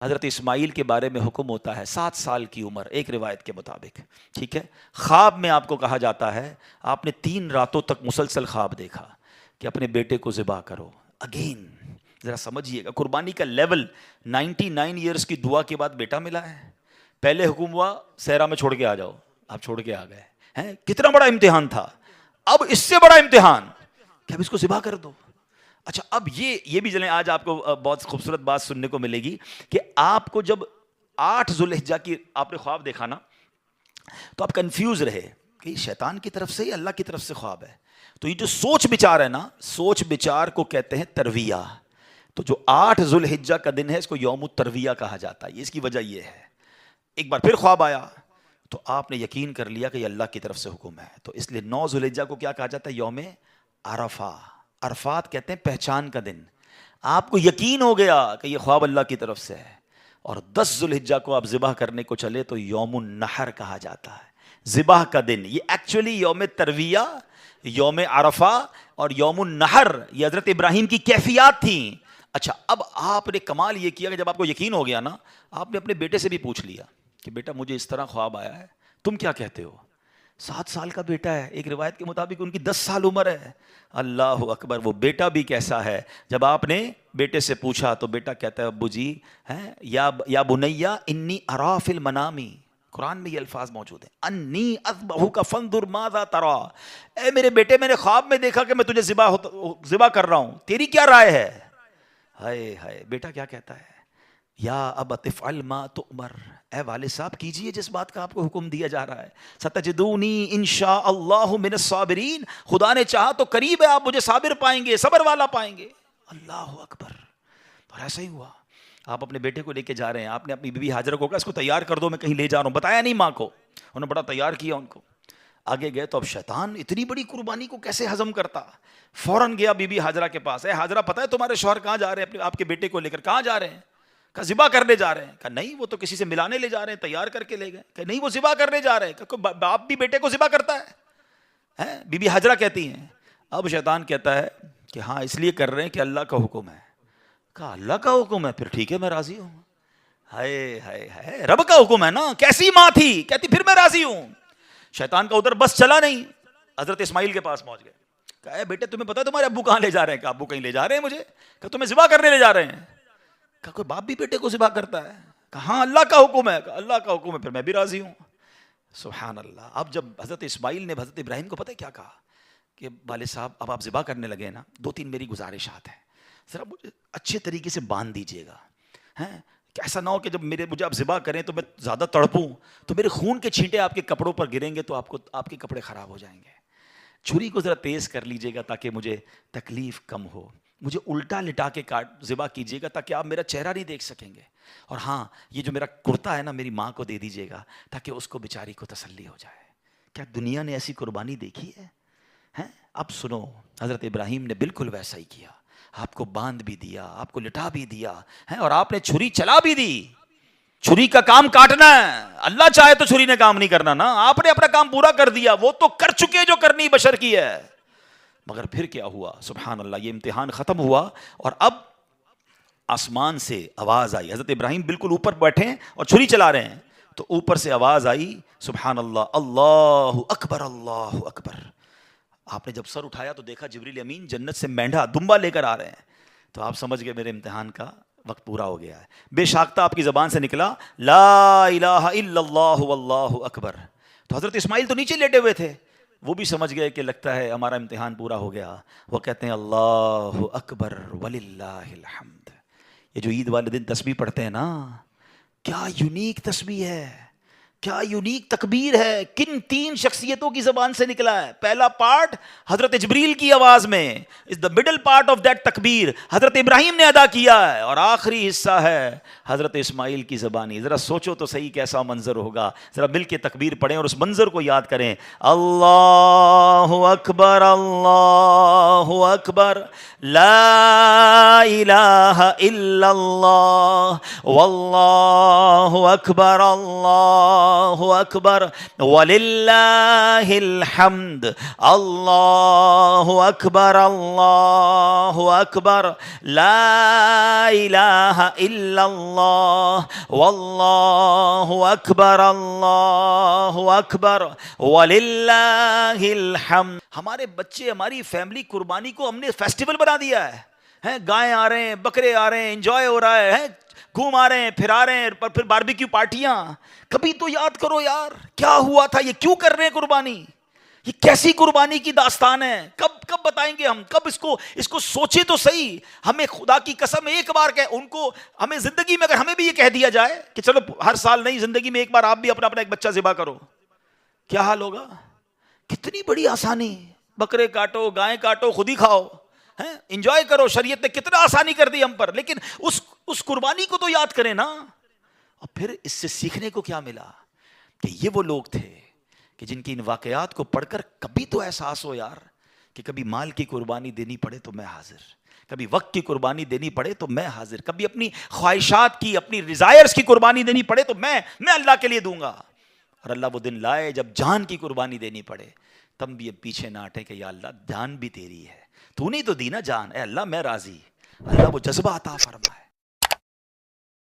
حضرت اسماعیل کے بارے میں حکم ہوتا ہے 7 سال کی عمر ایک روایت کے مطابق، ٹھیک ہے. خواب میں آپ کو کہا جاتا ہے آپ نے 3 راتوں تک مسلسل خواب دیکھا کہ اپنے بیٹے کو ذبح کرو. اگین ذرا سمجھیے گا قربانی کا لیول. 99 ایئرس کی دعا کے بعد بیٹا ملا ہے. پہلے حکم ہوا صحرا میں چھوڑ کے آ جاؤ، آپ چھوڑ کے آ گئے ہیں. کتنا بڑا امتحان تھا. اب اس سے بڑا امتحان کہ اب اس کو ذبح کر دو. اچھا اب یہ بھی جنہیں آج آپ کو بہت خوبصورت بات سننے کو ملے گی کہ آپ کو جب 8 ذوالحجہ کی آپ نے خواب دیکھا نا تو آپ کنفیوز رہے کہ شیطان کی طرف سے یا اللہ کی طرف سے خواب ہے. تو یہ جو سوچ بچار ہے نا، سوچ بچار کو کہتے ہیں ترویہ. تو جو 8 ذوالحجہ کا دن ہے اس کو یوم الترویہ کہا جاتا ہے. اس کی وجہ یہ ہے ایک بار پھر خواب آیا تو آپ نے یقین کر لیا کہ یہ اللہ کی طرف سے حکم ہے. تو اس لیے 9 ذوالحجہ کو کیا کہا جاتا ہے؟ یوم عرفہ. عرفات کہتے ہیں پہچان کا دن. آپ کو یقین ہو گیا کہ یہ خواب اللہ کی طرف سے ہے. اور 10 ذوالحجہ کو آپ ذبح کرنے کو چلے تو یوم النحر کہا جاتا ہے، ذبح کا دن. یہ ایکچولی یوم ترویہ، یوم عرفہ اور یوم النحر یہ حضرت ابراہیم کی کیفیات تھیں. اچھا اب آپ نے کمال یہ کیا کہ جب آپ کو یقین ہو گیا نا، آپ نے اپنے بیٹے سے بھی پوچھ لیا کہ بیٹا مجھے اس طرح خواب آیا ہے، تم کیا کہتے ہو؟ 7 سال کا بیٹا ہے، ایک روایت کے مطابق ان کی 10 سال عمر ہے. اللہ اکبر. وہ بیٹا بھی کیسا ہے. جب آپ نے بیٹے سے پوچھا تو بیٹا کہتا ہے ابو جی یا بنیا انی ارا فی المنام. قرآن میں یہ الفاظ موجود ہیں، انی اذبحک فانظر ماذا ترى. اے میرے بیٹے میں نے خواب میں دیکھا کہ میں تجھے ذبح کر رہا ہوں، تیری کیا رائے ہے؟ ہائے ہائے. بیٹا کیا کہتا ہے؟ یا ابت افعل ما تؤمر. اے والد صاحب کیجئے جس بات کا آپ کو حکم دیا جا رہا ہے. ستجدونی انشاء اللہ من الصابرین. خدا نے چاہا تو قریب ہے آپ مجھے صابر پائیں گے، صبر والا پائیں گے. اللہ اکبر. اور ایسا ہی ہوا. آپ اپنے بیٹے کو لے کے جا رہے ہیں، آپ نے اپنی بیوی ہاجرہ کو کہا اس کو تیار کر دو میں کہیں لے جا رہا ہوں، بتایا نہیں ماں کو. انہوں نے بڑا تیار کیا ان کو. آگے گئے تو اب شیطان اتنی بڑی قربانی کو کیسے ہضم کرتا. فوراً گیا بی بی ہاجرہ کے پاس. اے ہاجرہ پتہ ہے تمہارے شوہر کہاں جا رہے ہیں آپ کے بیٹے کو لے کر؟ کہاں جا رہے ہیں؟ کہا ذبح کرنے جا رہے ہیں. کہا نہیں وہ تو کسی سے ملانے لے جا رہے ہیں، تیار کر کے لے گئے. کہ نہیں وہ ذبح کرنے جا رہے ہیں. کہ باپ بھی بیٹے کو ذبح کرتا ہے؟ بی بی ہاجرہ کہتی ہیں. اب شیطان کہتا ہے کہ ہاں اس لیے کر رہے ہیں کہ اللہ کا حکم ہے. کہا اللہ کا حکم ہے؟ پھر ٹھیک ہے میں راضی ہوں. ہائے ہائے ہائے، رب کا حکم ہے نا. کیسی ماں تھی، کہتی پھر میں راضی ہوں. شیطان کا ادھر بس چلا نہیں، حضرت اسماعیل کے پاس پہنچ گئے. کہا اے بیٹے تمہیں پتا ہے تمہارے ابو کہاں لے جا رہے ہیں؟ کہا ابو کہیں لے جا رہے ہیں مجھے. کہا تمہیں ذبح کرنے لے جا رہے ہیں؟ کہا کوئی باپ بھی بیٹے کو ذبح کرتا ہے؟ کہا ہاں اللہ کا حکم ہے. کہا اللہ کا حکم ہے پھر میں بھی راضی ہوں. سبحان اللہ. اب جب حضرت اسماعیل نے حضرت ابراہیم کو پتہ کیا کہا کہ والد صاحب اب آپ ذبح کرنے لگے نا، 2-3 میری گزارشات ہیں، ذرا مجھے اچھے طریقے سے باندھ دیجیے گا. کہ ایسا نہ ہو کہ جب مجھے آپ ذبح کریں تو میں زیادہ تڑپوں تو میرے خون کے چھینٹے آپ کے کپڑوں پر گریں گے تو آپ کے کپڑے خراب ہو جائیں گے. چھری کو ذرا تیز کر لیجیے گا تاکہ مجھے تکلیف کم ہو. مجھے الٹا لٹا کے ذبح کیجیے گا تاکہ آپ میرا چہرہ نہیں دیکھ سکیں گے. اور ہاں یہ جو میرا کرتا ہے نا میری ماں کو دے دیجیے گا تاکہ اس کو بیچاری کو تسلی ہو جائے. کیا دنیا نے ایسی قربانی دیکھی ہے؟ اب سنو، حضرت ابراہیم نے بالکل ویسا ہی کیا. آپ کو باندھ بھی دیا، آپ کو لٹا بھی دیا اور آپ نے چھری چلا بھی دی. چھری کا کام کاٹنا ہے، اللہ چاہے تو چھری نے کام نہیں کرنا نا. آپ نے اپنا کام پورا کر دیا، وہ تو کر چکے جو کرنی بشر کی ہے. مگر پھر کیا ہوا؟ سبحان اللہ. یہ امتحان ختم ہوا اور اب آسمان سے آواز آئی. حضرت ابراہیم بالکل اوپر بیٹھے ہیں اور چھری چلا رہے ہیں تو اوپر سے آواز آئی سبحان اللہ، اللہ اکبر اللہ اکبر. آپ نے جب سر اٹھایا تو دیکھا جبریل امین جنت سے مینڈھا دمبا لے کر آ رہے ہیں. تو آپ سمجھ گئے میرے امتحان کا وقت پورا ہو گیا ہے. بے شاختہ آپ کی زبان سے نکلا لا الہ الا اللہ واللہ اکبر. تو حضرت اسماعیل تو نیچے لیٹے ہوئے تھے، وہ بھی سمجھ گئے کہ لگتا ہے ہمارا امتحان پورا ہو گیا. وہ کہتے ہیں اللہ اکبر وللہ الحمد. یہ جو عید والے دن تسبیح پڑھتے ہیں نا، کیا یونیک تسبیح ہے، کیا یونیک تکبیر ہے. کن 3 شخصیتوں کی زبان سے نکلا ہے؟ پہلا پارٹ حضرت جبریل کی آواز میں، is the middle part of that تکبیر حضرت ابراہیم نے ادا کیا ہے، اور آخری حصہ ہے حضرت اسماعیل کی زبانی. ذرا سوچو تو صحیح کیسا منظر ہوگا. ذرا مل کے تکبیر پڑھیں اور اس منظر کو یاد کریں. اللہ اکبر اللہ اکبر لا الہ الا اللہ واللہ اکبر اللہ اللہ اکبر وللہ الحمد، اللہ اکبر اللہ اکبر، لا الہ الا اللہ واللہ اکبر اللہ اکبر وللہ الحمد۔ ہمارے بچے، ہماری فیملی قربانی کو ہم نے فیسٹیول بنا دیا ہے، گائے آ رہے ہیں، بکرے آ رہے ہیں، انجوائے ہو رہا ہے، گھوم آ رہے ہیں، پھر آ رہے ہیں، پھر باربیکیو پارٹیاں۔ کبھی تو یاد کرو یار کیا ہوا تھا، یہ کیوں کر رہے ہیں قربانی، یہ کیسی قربانی کی داستان ہے، کب بتائیں گے ہم، کب اس کو سوچے تو صحیح۔ ہمیں خدا کی قسم ایک بار ان کو ہمیں زندگی میں اگر ہمیں بھی یہ کہہ دیا جائے کہ چلو ہر سال نہیں، زندگی میں ایک بار آپ بھی اپنا ایک بچہ ذبح کرو، کیا حال ہوگا؟ کتنی بڑی آسانی، بکرے کاٹو، گائے کاٹو، خود ہی کھاؤ، انجوائے کرو۔ شریعت نے کتنا آسانی کر دی ہم پر، لیکن اس قربانی کو تو یاد کریں نا۔ اور پھر اس سے سیکھنے کو کیا ملا کہ یہ وہ لوگ تھے کہ جن کی ان واقعات کو پڑھ کر کبھی تو احساس ہو یار کہ کبھی مال کی قربانی دینی پڑے تو میں حاضر، کبھی وقت کی قربانی دینی پڑے تو میں حاضر، کبھی اپنی خواہشات کی، اپنی ڈیزائرز کی قربانی دینی پڑے تو میں اللہ کے لیے دوں گا۔ اور اللہ وہ دن لائے جب جان کی قربانی دینی پڑے، تم بھی اب پیچھے نہ ہٹے کہ یا اللہ جان بھی تیری ہے، تو نہیں تو دی نا جان، اے اللہ میں راضی۔ اللہ وہ جذبہ عطا فرمائے۔